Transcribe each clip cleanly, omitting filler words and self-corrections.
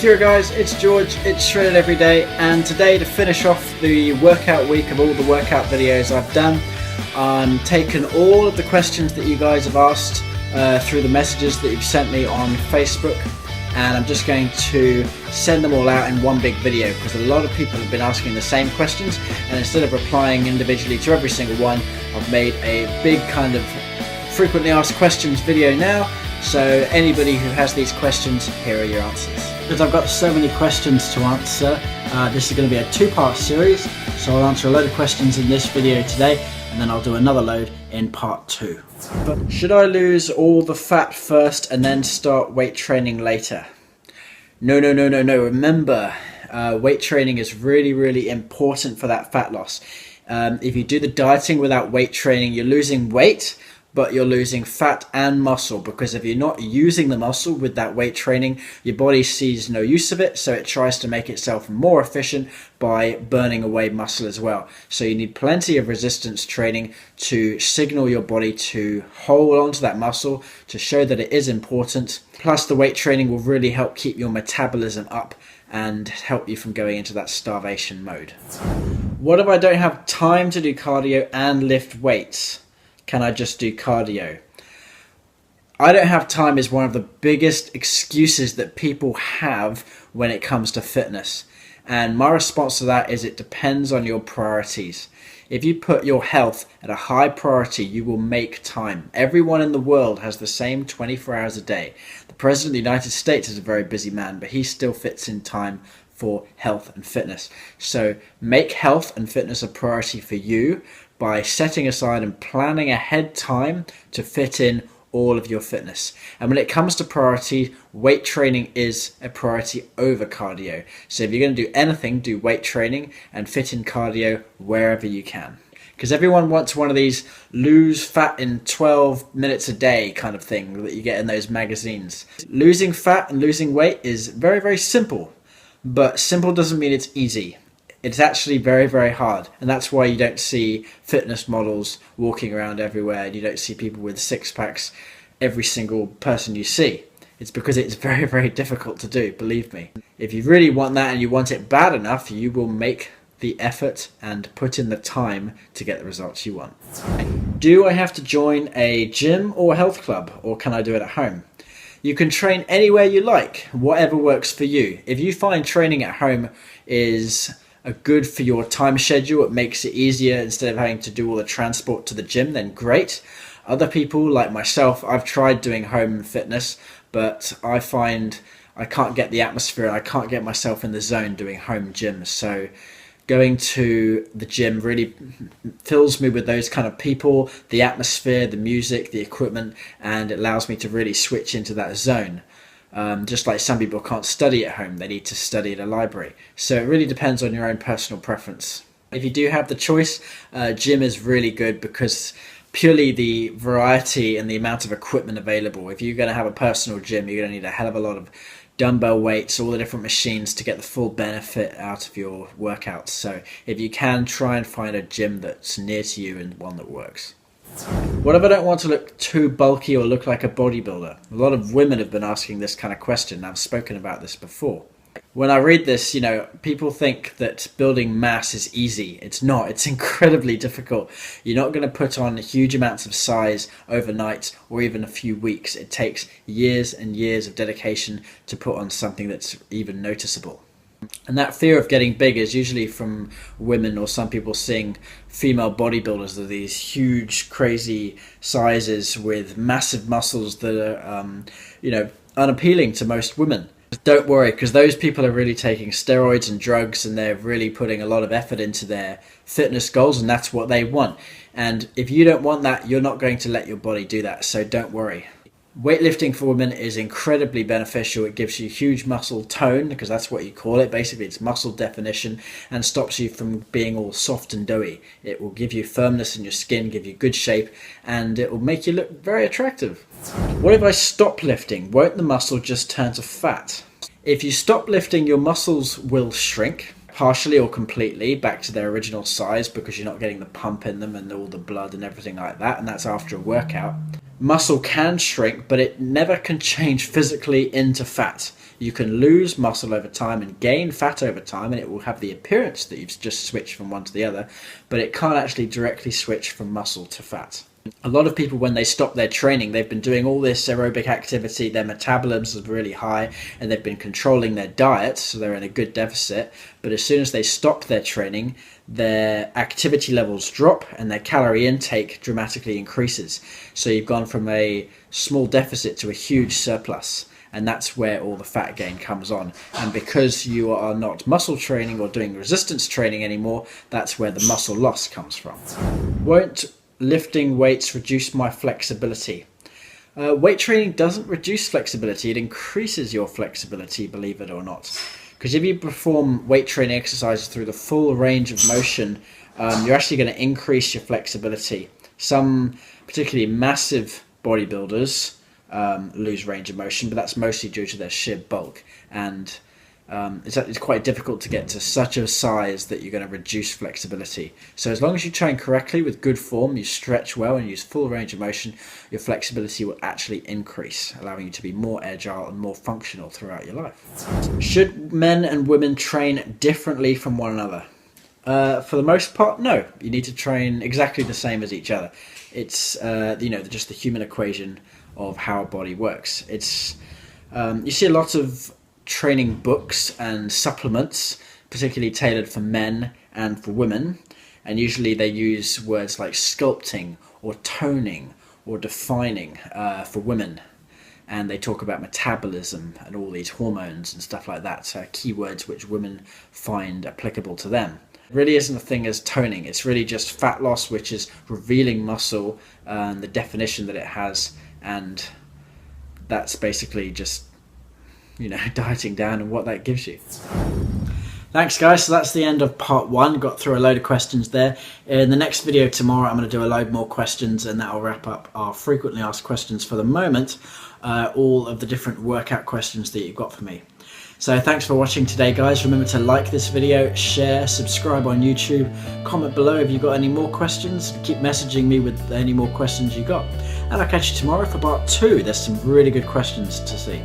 Kia guys, it's George, it's Shredded Every Day, and today to finish off the workout week of all the workout videos I've done, I'm taking all of the questions that you guys have asked through the messages that you've sent me on Facebook, and I'm just going to send them all out in one big video because a lot of people have been asking the same questions, and instead of replying individually to every single one, I've made a big kind of frequently asked questions video now. So anybody who has these questions, here are your answers. Because I've got so many questions to answer, this is going to be a two-part series. So I'll answer a load of questions in this video today, and then I'll do another load in part 2. But should I lose all the fat first and then start weight training later? No. Remember, weight training is really important for that fat loss. If you do the dieting without weight training, you're losing weight, but you're losing fat and muscle, because if you're not using the muscle with that weight training, your body sees no use of it, so it tries to make itself more efficient by burning away muscle as well. So you need plenty of resistance training to signal your body to hold on to that muscle, to show that it is important. Plus the weight training will really help keep your metabolism up and help you from going into that starvation mode. What if I don't have time to do cardio and lift weights? Can I just do cardio? I don't have time is one of the biggest excuses that people have when it comes to fitness. And my response to that is it depends on your priorities. If you put your health at a high priority, you will make time. Everyone in the world has the same 24 hours a day. The President of the United States is a very busy man, but he still fits in time for health and fitness. So make health and fitness a priority for you by setting aside and planning ahead time to fit in all of your fitness. And when it comes to priority, weight training is a priority over cardio. So if you're going to do anything, do weight training and fit in cardio wherever you can. Because everyone wants one of these lose fat in 12 minutes a day kind of thing that you get in those magazines. Losing fat and losing weight is very simple, but simple doesn't mean it's easy. It's actually very hard, and that's why you don't see fitness models walking around everywhere, and you don't see people with six-packs every single person you see. It's because it's very difficult to do, believe me. If you really want that and you want it bad enough, you will make the effort and put in the time to get the results you want. Do I have to join a gym or health club, or can I do it at home? You can train anywhere you like, whatever works for you. If you find training at home is good for your time schedule, it makes it easier instead of having to do all the transport to the gym, then great. Other people like myself, I've tried doing home fitness, but I find I can't get the atmosphere and I can't get myself in the zone doing home gyms. So going to the gym really fills me with those kind of people, the atmosphere, the music, the equipment, and it allows me to really switch into that zone. Just like some people can't study at home, they need to study at a library. So it really depends on your own personal preference. If you do have the choice, gym is really good because purely the variety and the amount of equipment available. If you're going to have a personal gym, you're going to need a hell of a lot of dumbbell weights, all the different machines to get the full benefit out of your workouts. So if you can, try and find a gym that's near to you and one that works. What if I don't want to look too bulky or look like a bodybuilder? A lot of women have been asking this kind of question. I've spoken about this before. When I read this, people think that building mass is easy. It's not. It's incredibly difficult. You're not going to put on huge amounts of size overnight or even a few weeks. It takes years and years of dedication to put on something that's even noticeable. And that fear of getting big is usually from women or some people seeing female bodybuilders of these huge, crazy sizes with massive muscles that are, unappealing to most women. Don't worry, because those people are really taking steroids and drugs and they're really putting a lot of effort into their fitness goals, and that's what they want. And if you don't want that, you're not going to let your body do that, so don't worry. Weightlifting for women is incredibly beneficial. It gives you huge muscle tone, because that's what you call it. Basically, it's muscle definition, and stops you from being all soft and doughy. It will give you firmness in your skin, give you good shape, and it will make you look very attractive. What if I stop lifting? Won't the muscle just turn to fat? If you stop lifting, your muscles will shrink, partially or completely, back to their original size, because you're not getting the pump in them and all the blood and everything like that, and that's after a workout. muscle can shrink, but it never can change physically into fat. You can lose muscle over time and gain fat over time, and it will have the appearance that you've just switched from one to the other, but it can't actually directly switch from muscle to fat. A lot of people, when they stop their training, they've been doing all this aerobic activity, their metabolism is really high, and they've been controlling their diet, so they're in a good deficit. But as soon as they stop their training, their activity levels drop and their calorie intake dramatically increases. So you've gone from a small deficit to a huge surplus. And that's where all the fat gain comes on. And because you are not muscle training or doing resistance training anymore, that's where the muscle loss comes from. Won't lifting weights reduce my flexibility? Weight training doesn't reduce flexibility, it increases your flexibility, believe it or not. Because if you perform weight training exercises through the full range of motion, you're actually going to increase your flexibility. Some particularly massive bodybuilders lose range of motion, but that's mostly due to their sheer bulk, and it's quite difficult to get to such a size that you're going to reduce flexibility. So as long as you train correctly with good form, you stretch well and use full range of motion, your flexibility will actually increase, allowing you to be more agile and more functional throughout your life. Should men and women train differently from one another? For the most part, no. You need to train exactly the same as each other. It's just the human equation of how a body works. It's you see a lot of training books and supplements, particularly tailored for men and for women, and usually they use words like sculpting or toning or defining for women, and they talk about metabolism and all these hormones and stuff like that, so keywords which women find applicable to them. It really isn't a thing as toning. It's really just fat loss, which is revealing muscle and the definition that it has, and that's basically just, dieting down and what that gives you. Thanks guys, so that's the end of part 1. Got through a load of questions there. In the next video tomorrow I'm going to do a load more questions, and that will wrap up our frequently asked questions for the moment, all of the different workout questions that you've got for me. So thanks for watching today guys. Remember to like this video, share, subscribe on YouTube, comment below if you've got any more questions, keep messaging me with any more questions you got. And I'll catch you tomorrow for part 2. There's some really good questions to see.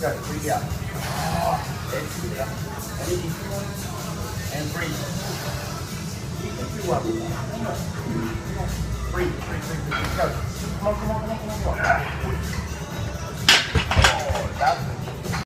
Breathe out. Exhale. And and breathe. Breathe. Breathe. Go. Come on. Oh, that's it.